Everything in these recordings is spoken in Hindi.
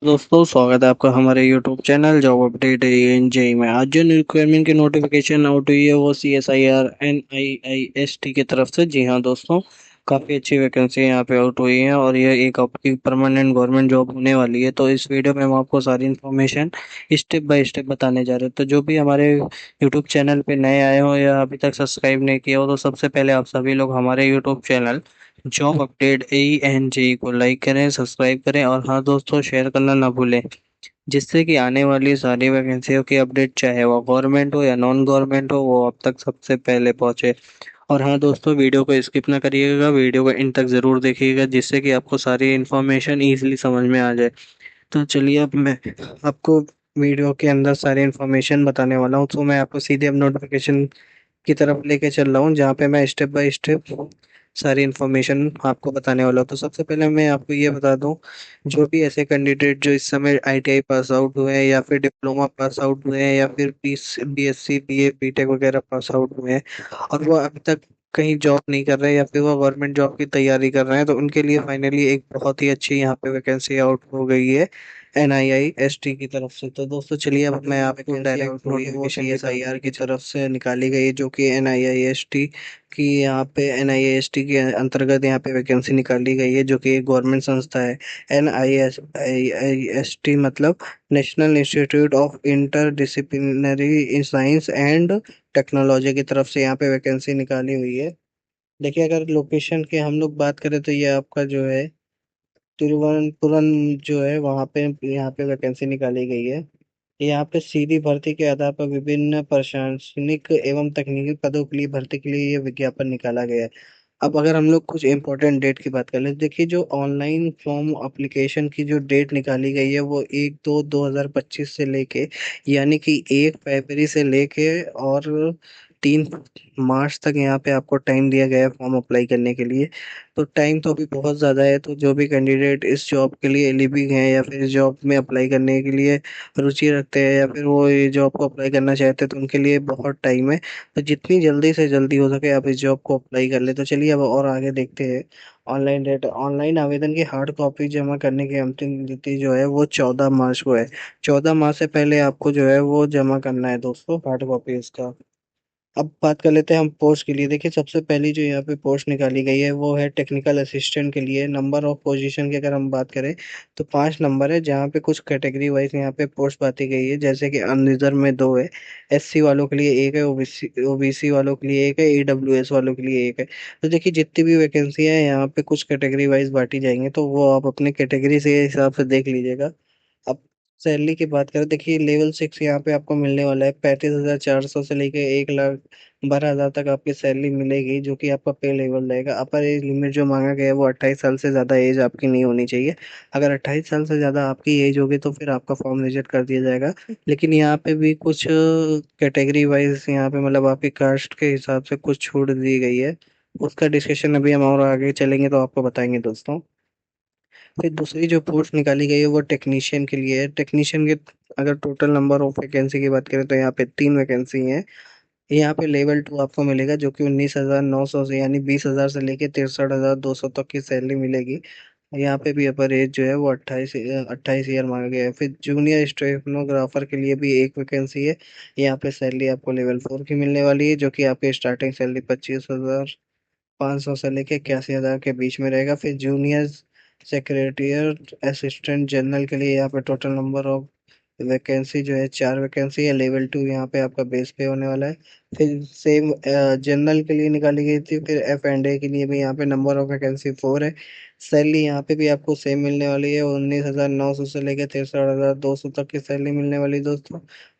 दोस्तों स्वागत है आपका हमारे यूट्यूब चैनल जॉब अपडेट एएनजे में। आज जो रिक्वायरमेंट की नोटिफिकेशन आउट हुई है वो CSIR NIIST की तरफ से। जी हाँ दोस्तों, काफ़ी अच्छी वैकेंसी यहाँ पे आउट हुई है और यह एक आपकी परमानेंट गवर्नमेंट जॉब होने वाली है। तो इस वीडियो में हम आपको सारी इन्फॉर्मेशन स्टेप बाय स्टेप बताने जा रहे हैं। तो जो भी हमारे यूट्यूब चैनल पे नए आए हो या अभी तक सब्सक्राइब नहीं किया हो तो सबसे पहले आप सभी लोग हमारे YouTube channel job update AENJ को लाइक करें, सब्सक्राइब करें और हाँ दोस्तों, शेयर करना ना भूलें, जिससे कि आने वाली सारी वैकेंसियों की अपडेट चाहे वो गवर्नमेंट हो या नॉन गवर्नमेंट हो वो अब तक सबसे पहले पहुंचे। और हाँ दोस्तों, वीडियो को स्किप ना करिएगा, वीडियो को इन तक ज़रूर देखिएगा जिससे कि आपको सारी इन्फॉर्मेशन ईजिली समझ में आ जाए। तो चलिए अब मैं आपको वीडियो के अंदर सारी इन्फॉर्मेशन बताने वाला हूँ। तो मैं आपको सीधे अब नोटिफिकेशन की तरफ लेके चल रहा हूँ जहाँ पे मैं स्टेप बाय स्टेप सारी इन्फॉर्मेशन आपको बताने वाला हूँ। तो सबसे पहले मैं आपको ये बता दूँ, जो भी ऐसे कैंडिडेट जो इस समय ITI पास आउट हुए हैं या फिर डिप्लोमा पास आउट हुए हैं या फिर BSc BA BTech वगैरह पास आउट हुए हैं और वो अभी तक कहीं जॉब नहीं कर रहे हैं या फिर वो गवर्नमेंट जॉब की तैयारी कर रहे हैं, तो उनके लिए फाइनली एक बहुत ही अच्छी यहाँ पे वैकेंसी आउट हो गई है NIIST की तरफ से। तो दोस्तों चलिए अब मैं आपको डायरेक्ट नोटिफिकेशन SIR की तरफ से निकाली गई है, जो कि NIIST की यहाँ पे NIIST के अंतर्गत यहाँ पे वैकेंसी निकाली गई है, जो कि एक गवर्नमेंट संस्था है। NIIST मतलब national institute of inter disciplinary science and technology की तरफ से यहाँ पे वैकेंसी निकाली हुई है। देखिए, अगर लोकेशन की हम लोग बात करें तो ये आपका जो है तिरुवनंतपुरम जो है वहाँ पे यहाँ पे वैकेंसी निकाली गई है। यहाँ पे सीधी भर्ती के आधार पर विभिन्न प्रशासनिक एवं तकनीकी पदों के लिए भर्ती के लिए ये विज्ञापन निकाला गया है। अब अगर हम लोग कुछ इम्पोर्टेंट डेट की बात कर ले, देखिए जो ऑनलाइन फॉर्म एप्लीकेशन की जो डेट निकाली गई है वो 1/2/2025 से लेके, यानी कि 1 फरवरी से लेके और 3 मार्च तक यहाँ पे आपको टाइम दिया गया है फॉर्म अप्लाई करने के लिए। तो टाइम तो अभी बहुत ज़्यादा है। तो जो भी कैंडिडेट इस जॉब के लिए एलिजिबल हैं या फिर इस जॉब में अप्लाई करने के लिए रुचि रखते हैं या फिर वो ये जॉब को अप्लाई करना चाहते हैं तो उनके लिए बहुत टाइम है। तो जितनी जल्दी से जल्दी हो सके आप इस जॉब को अप्लाई कर ले। तो चलिए अब और आगे देखते हैं। ऑनलाइन आवेदन की हार्ड कॉपी जमा करने की अंतिम तिथि जो है वो 14 मार्च को है। 14 मार्च से पहले आपको जो है वो जमा करना है दोस्तों, हार्ड कॉपी इसका। अब बात कर लेते हैं हम पोस्ट के लिए। देखिए, सबसे पहली जो यहाँ पे पोस्ट निकाली गई है वो है टेक्निकल असिस्टेंट के लिए। नंबर ऑफ पोजीशन की अगर हम बात करें तो 5 नंबर है, जहाँ पे कुछ कैटेगरी वाइज यहाँ पे पोस्ट बांटी गई है। जैसे कि अनरिजर्व में 2 है, SC वालों के लिए 1 है, ओबीसी वालों के लिए 1 है, AWS वालों के लिए 1 है। तो देखिए, जितनी भी वैकेंसी है यहाँ पे कुछ कैटेगरी वाइज बांटी जाएंगे, तो वो आप अपने कैटेगरी से हिसाब से देख लीजिएगा। अब सैलरी की बात करें, देखिए लेवल 6 यहाँ पे आपको मिलने वाला है 35,400 से लेके 1,12,000 तक आपकी सैलरी मिलेगी, जो कि आपका पे लेवल रहेगा। अपर एज लिमिट जो मांगा गया है वो 28 साल से ज़्यादा एज आपकी नहीं होनी चाहिए। अगर 28 साल से ज़्यादा आपकी एज होगी तो फिर आपका फॉर्म रिजेक्ट कर दिया जाएगा। लेकिन यहाँ पे भी कुछ कैटेगरी वाइज यहाँ पे मतलब आपकी कास्ट के हिसाब से कुछ छूट दी गई है। उसका डिस्कशन अभी हम और आगे चलेंगे तो आपको बताएंगे दोस्तों। फिर दूसरी जो पोस्ट निकाली गई है वो टेक्नीशियन के लिए है। टेक्नीशियन के अगर टोटल नंबर ऑफ वैकेंसी की बात करें तो यहाँ पे 3 वैकेंसी हैं। यहाँ पे लेवल 2 आपको मिलेगा, जो कि 19,900 से यानी 20,000 से लेके 63,200 तक की सैलरी मिलेगी। यहाँ पे भी अपर एज जो है वो 28 ईयर मांगा गया है। फिर जूनियर स्टेनोग्राफर के लिए भी एक वैकेंसी है। यहाँ पे सैलरी आपको लेवल 4 की मिलने वाली है, जो कि आपकी स्टार्टिंग सैलरी 25,500 से लेके 81,000 के बीच में रहेगा। फिर जूनियर सेक्रेटरिएट असिस्टेंट जनरल के लिए यहाँ पे टोटल नंबर ऑफ वैकेंसी जो है 4 वैकेंसी है। लेवल 2 यहाँ पे आपका बेस पे होने वाला है। फिर सेम जनरल के लिए निकाली गई थी। फिर F&A के लिए भी यहाँ पे नंबर ऑफ वैकेंसी 4 है। सैलरी यहाँ पे भी आपको सेम मिलने वाली है, 19,900 से लेकर 63,200 तक की सैलरी मिलने वाली है दोस्तों।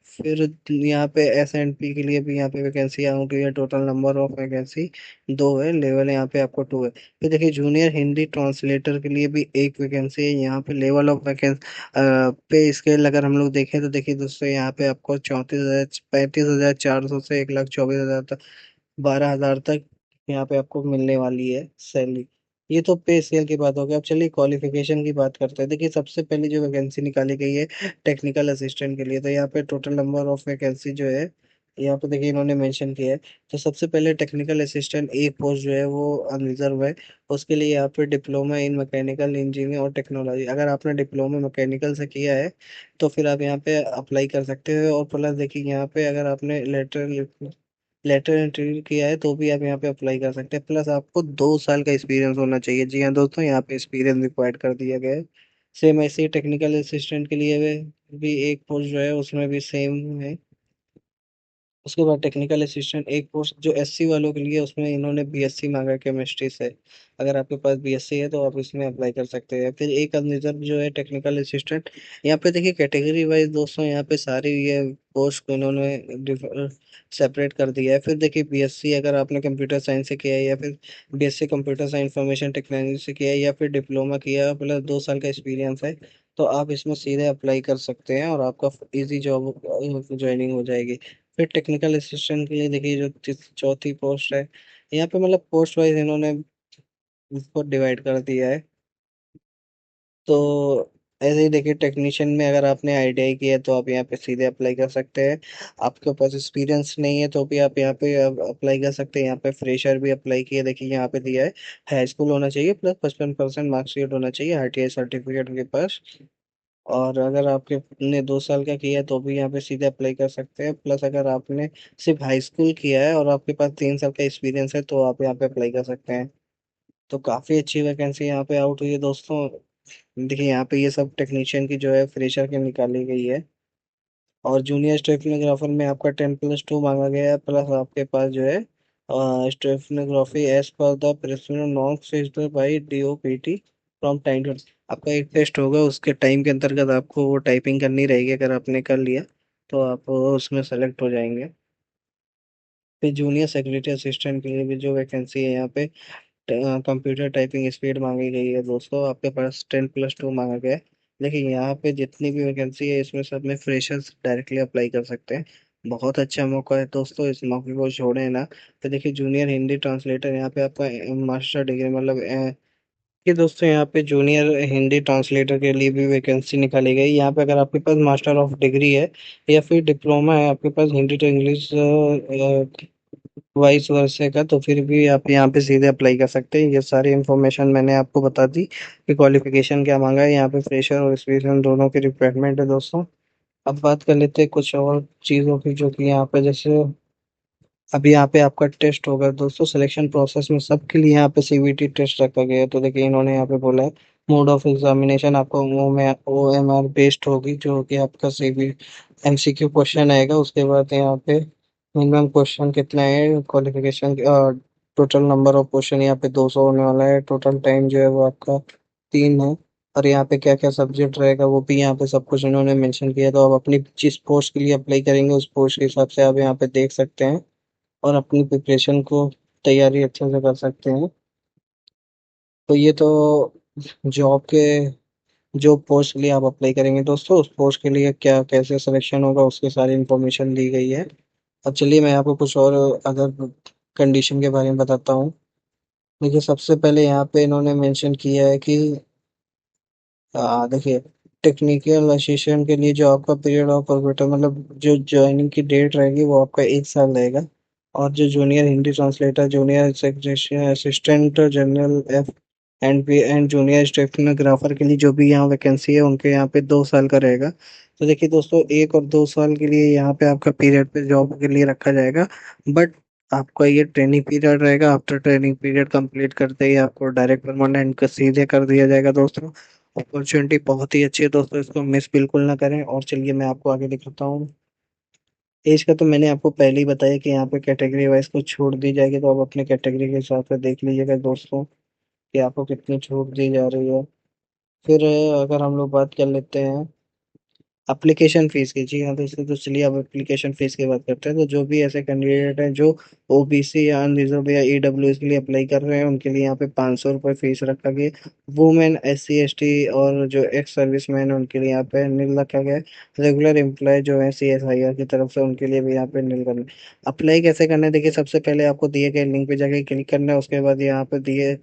फिर यहाँ पे S&P के लिए भी यहाँ पे वैकेंसी आउट हुई है। टोटल नंबर ऑफ वैकेंसी 2 है, लेवल यहाँ पे आपको 2 है। फिर देखिए, जूनियर हिंदी ट्रांसलेटर के लिए भी एक वैकेंसी है। यहाँ पे लेवल ऑफ वैकेंसी पे स्केल अगर हम लोग देखें तो देखिए दोस्तों, यहाँ पे आपको 35,400 से 1,24,000 तक, 12,000 तक यहाँ पे आपको मिलने वाली है सैलरी। ये तो पे स्केल की बात हो गई। अब चलिए क्वालिफिकेशन की बात करते हैं। देखिए, सबसे पहली जो वैकेंसी निकाली गई है टेक्निकल असिस्टेंट के लिए, तो यहाँ पे टोटल नंबर ऑफ वैकेंसी जो है यहाँ पे देखिए इन्होंने मेंशन किया है। तो सबसे पहले टेक्निकल असिस्टेंट एक पोस्ट जो है वो अनरिजर्व है। उसके लिए यहाँ पे डिप्लोमा इन मैकेनिकल इंजीनियरिंग और टेक्नोलॉजी, अगर आपने डिप्लोमा मैकेनिकल से किया है तो फिर आप यहाँ पे अप्लाई कर सकते हो। और प्लस देखिए यहाँ पे अगर आपने लेटर इंटरव्यू किया है तो भी आप यहाँ पे अप्लाई कर सकते हैं। प्लस आपको 2 साल का एक्सपीरियंस होना चाहिए। जी हाँ दोस्तों, यहाँ पे एक्सपीरियंस रिक्वायर्ड कर दिया गया है। सेम ऐसे ही टेक्निकल असिस्टेंट के लिए भी एक पोस्ट जो है उसमें भी सेम है। उसके बाद टेक्निकल असिस्टेंट एक पोस्ट जो एससी वालों के लिए, उसमें इन्होंने बीएससी मांगा है केमिस्ट्री से। अगर आपके पास बीएससी है तो आप इसमें अप्लाई कर सकते हैं। फिर एक अनरिजर्व जो है टेक्निकल असिस्टेंट, यहाँ पे देखिए कैटेगरी वाइज दोस्तों यहाँ पे सारी ये पोस्ट को इन्होंने सेपरेट कर दिया है। फिर देखिए बीएससी अगर आपने कंप्यूटर साइंस से किया है, या फिर BSc computer science information technology से किया है, या फिर डिप्लोमा किया है प्लस 2 साल का एक्सपीरियंस है, तो आप इसमें सीधे अप्लाई कर सकते हैं और आपका इजी जॉब ज्वाइनिंग हो जाएगी। फिर टेक्निकल असिस्टेंट के लिए देखिए जो चौथी पोस्ट है, यहाँ पे मतलब पोस्ट वाइज इन्होंने इसको डिवाइड कर दिया है। तो ऐसे ही देखिए टेक्नीशियन में अगर आपने आईटीआई किया है तो आप यहाँ पे सीधे अप्लाई कर सकते हैं। आपके पास एक्सपीरियंस नहीं है तो भी आप यहाँ पे अप्लाई कर सकते हैं। यहाँ पे फ्रेशर भी अप्लाई किया, देखिए यहाँ पे दिया है हाई स्कूल होना चाहिए प्लस 55% मार्कशीट होना चाहिए आईटीआई सर्टिफिकेट के पास। और अगर आपके ने 2 साल का किया है तो भी यहाँ पे सीधे अप्लाई कर सकते हैं। प्लस अगर आपने सिर्फ हाई स्कूल किया है और आपके पास 3 साल का एक्सपीरियंस है तो आप यहाँ पे अप्लाई कर सकते हैं। तो काफ़ी अच्छी वैकेंसी यहाँ पे आउट हुई है दोस्तों। देखिए यहाँ पे ये सब टेक्नीशियन की जो है फ्रेशर की निकाली गई है। और जूनियर स्टेफनोग्राफर में आपका 10+2 मांगा गया है। प्लस आपके पास जो है stenography as per the principal norms fixed by DOPT from time to, आपका एक टेस्ट होगा उसके टाइम के अंतर्गत आपको वो टाइपिंग करनी रहेगी। अगर आपने कर लिया तो आप उसमें सेलेक्ट हो जाएंगे। फिर जूनियर सेक्रेटरी असिस्टेंट के लिए भी जो वैकेंसी है यहाँ पे कंप्यूटर टाइपिंग स्पीड मांगी गई है दोस्तों। आपके पास 10+2 मांगा गया है। लेकिन यहाँ पे जितनी भी वैकेंसी है इसमें सब में फ्रेशर्स डायरेक्टली अप्लाई कर सकते हैं। बहुत अच्छा मौका है दोस्तों, इस मौके को छोड़े ना। तो देखिए जूनियर हिंदी ट्रांसलेटर, यहाँ पे आपका मास्टर डिग्री मतलब कि दोस्तों यहाँ पे जूनियर हिंदी ट्रांसलेटर के लिए भी वैकेंसी निकाली गई। यहाँ पे अगर आपके पास मास्टर ऑफ डिग्री है या फिर डिप्लोमा है आपके पास हिंदी टू इंग्लिश 22 वर्ष का, तो फिर भी आप यहाँ पे सीधे अप्लाई कर सकते हैं। ये सारी इन्फॉर्मेशन मैंने आपको बता दी कि क्वालिफिकेशन क्या मांगा है। यहाँ पे फ्रेशर और एक्सपीरियंस दोनों की रिक्वायरमेंट है दोस्तों। अब बात कर लेते हैं कुछ और चीज़ों की जो कि यहाँ पे जैसे अभी यहाँ पे आपका टेस्ट होगा दोस्तों। सिलेक्शन प्रोसेस में सबके लिए यहाँ पे सीबीटी टेस्ट रखा गया है। तो देखिए इन्होंने यहाँ पे बोला है मोड ऑफ एग्जामिनेशन आपको ओएमआर बेस्ड होगी, जो कि आपका सीबी एमसीक्यू क्वेश्चन आएगा। उसके बाद यहाँ पे मिनिमम क्वेश्चन कितना है qualification, total number of question यहाँ पे 200 होने वाला है। टोटल टाइम जो है वो आपका 3 है। और यहाँ पे क्या क्या सब्जेक्ट रहेगा वो भी यहाँ पे सब कुछ इन्होंने मेंशन किया। तो आप अपनी जिस पोस्ट के लिए अप्लाई करेंगे उस पोस्ट के हिसाब से आप यहाँ पे देख सकते हैं और अपनी प्रिपरेशन को तैयारी अच्छे से कर सकते हैं। तो ये तो जॉब के जो पोस्ट के लिए आप अप्लाई करेंगे दोस्तों, उस पोस्ट के लिए क्या कैसे सिलेक्शन होगा उसकी सारी इन्फॉर्मेशन दी गई है। अब चलिए मैं आपको कुछ और अगर कंडीशन के बारे में बताता हूँ। देखिए सबसे पहले यहाँ पे इन्होंने मेंशन किया है कि देखिए टेक्निकल असिस्टेंट के लिए जो आपका पीरियड ऑफ परमिशन मतलब जो ज्वाइनिंग की डेट रहेगी वो आपका 1 साल रहेगा। और जो junior Hindi translator, junior secretary assistant general F and B and junior stenographer के लिए जो भी यहाँ वैकेंसी है उनके यहाँ पे 2 साल का रहेगा। तो देखिए दोस्तों 1 और 2 साल के लिए यहाँ पे आपका पीरियड पे जॉब के लिए रखा जाएगा। बट आपका ये ट्रेनिंग पीरियड रहेगा। आफ्टर ट्रेनिंग पीरियड कंप्लीट करते ही आपको डायरेक्ट परमानेंट का सीधे कर दिया जाएगा दोस्तों। अपॉर्चुनिटी बहुत ही अच्छी है दोस्तों, इसको मिस बिल्कुल ना करें। और चलिए मैं आपको आगे दिखाता हूँ। एज का तो मैंने आपको पहले ही बताया कि यहाँ पे कैटेगरी वाइज को छूट दी जाएगी, तो आप अपने कैटेगरी के हिसाब से देख लीजिएगा दोस्तों कि आपको कितनी छूट दी जा रही है। फिर अगर हम लोग बात कर लेते हैं एप्लीकेशन फीस की। जी हाँ दोस्तों, तो चलिए अब एप्लीकेशन फीस की बात करते हैं। तो जो भी ऐसे कैंडिडेट हैं जो ओबीसी या अनरिजर्व या ईडब्ल्यूएस के लिए अप्लाई कर रहे हैं उनके लिए यहाँ पे 500 रुपये फीस रखा गया। वुमेन एससी एसटी और जो एक्स सर्विस मैन है उनके लिए यहाँ पे नील रखा गया है। रेगुलर एम्प्लॉय जो है सीएसआईआर की तरफ से उनके लिए भी यहाँ पे नील करना है। अप्लाई कैसे करना है, देखिए सबसे पहले आपको दिए गए लिंक पे जाके क्लिक करना है। उसके बाद यहाँ पे दिए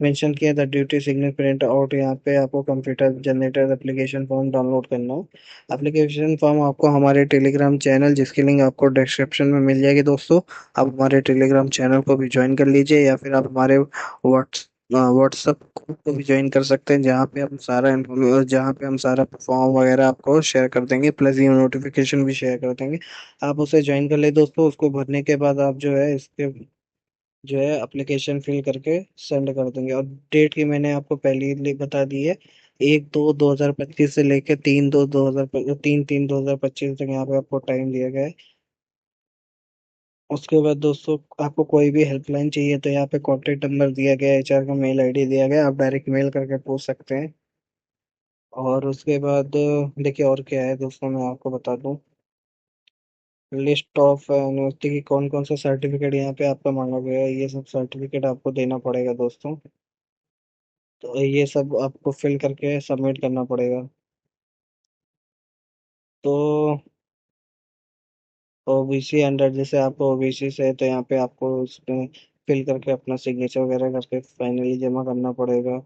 मेंशन किया the duty signal print out. यहाँ पे आपको computer generator application form download करना हो। एप्लीकेशन फॉर्म आपको हमारे टेलीग्राम चैनल, जिसकी लिंक आपको डिस्क्रिप्शन में मिल जाएगी दोस्तों। आप हमारे टेलीग्राम चैनल को भी ज्वाइन कर लीजिए, या फिर आप हमारे व्हाट्सएप ग्रुप को भी ज्वाइन कर सकते हैं, जहाँ पे हम सारा फॉर्म वगैरह आपको शेयर कर देंगे, प्लस ये नोटिफिकेशन भी शेयर कर देंगे। आप उसे ज्वाइन कर ले दोस्तों। उसको भरने के बाद आप जो है इसके जो है एप्लीकेशन फिल करके सेंड कर देंगे। और डेट की मैंने आपको पहले ही बता दी है, 1/2/2025 से लेकर 3/2/2025 तक यहाँ पे आपको टाइम दिया गया है। उसके बाद दोस्तों, आपको कोई भी हेल्पलाइन चाहिए तो यहाँ पे कॉन्टेक्ट नंबर दिया गया है, एचआर का मेल आईडी दिया गया है, आप डायरेक्ट मेल करके पूछ सकते हैं। और उसके बाद देखिए और क्या है दोस्तों, मैं आपको बता दूं, लिस्ट ऑफ यूनिवर्सिटी की कौन कौन सा सर्टिफिकेट यहाँ पे आपका मांगा गया है, ये सब सर्टिफिकेट आपको देना पड़ेगा दोस्तों। तो ये सब आपको फिल करके सबमिट करना पड़ेगा। तो ओबीसी अंडर, जैसे आपको ओबीसी से है तो यहाँ पे आपको उसमें फिल करके अपना सिग्नेचर वगैरह करके फाइनली जमा करना पड़ेगा।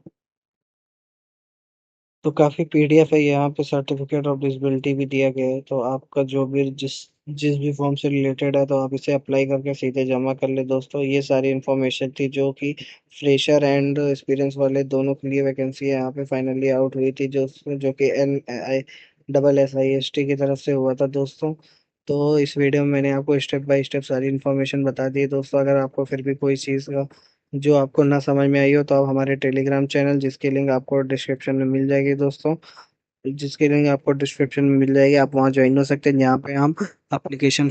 तो काफी पीडीएफ है यहाँ पे, सर्टिफिकेट ऑफ डिसेबिलिटी भी दिया गया है। तो आपका जो भी जिस जिस भी फॉर्म से रिलेटेड है तो आप इसे अप्लाई करके सीधे जमा कर ले दोस्तों। ये सारी इन्फॉर्मेशन थी जो कि फ्रेशर एंड एक्सपीरियंस वाले दोनों के लिए वैकेंसी यहाँ पे फाइनली आउट हुई थी, जो कि NISSIST की तरफ से हुआ था दोस्तों। तो इस वीडियो में मैंने आपको स्टेप बाय स्टेप सारी इन्फॉर्मेशन बता दी है दोस्तों। अगर आपको फिर भी कोई चीज़ का जो आपको ना समझ में आई हो तो आप हमारे टेलीग्राम चैनल, जिसकी लिंक आपको डिस्क्रिप्शन में मिल जाएगी, आप वहाँ ज्वाइन हो सकते हैं, जहाँ पे हम एप्लीकेशन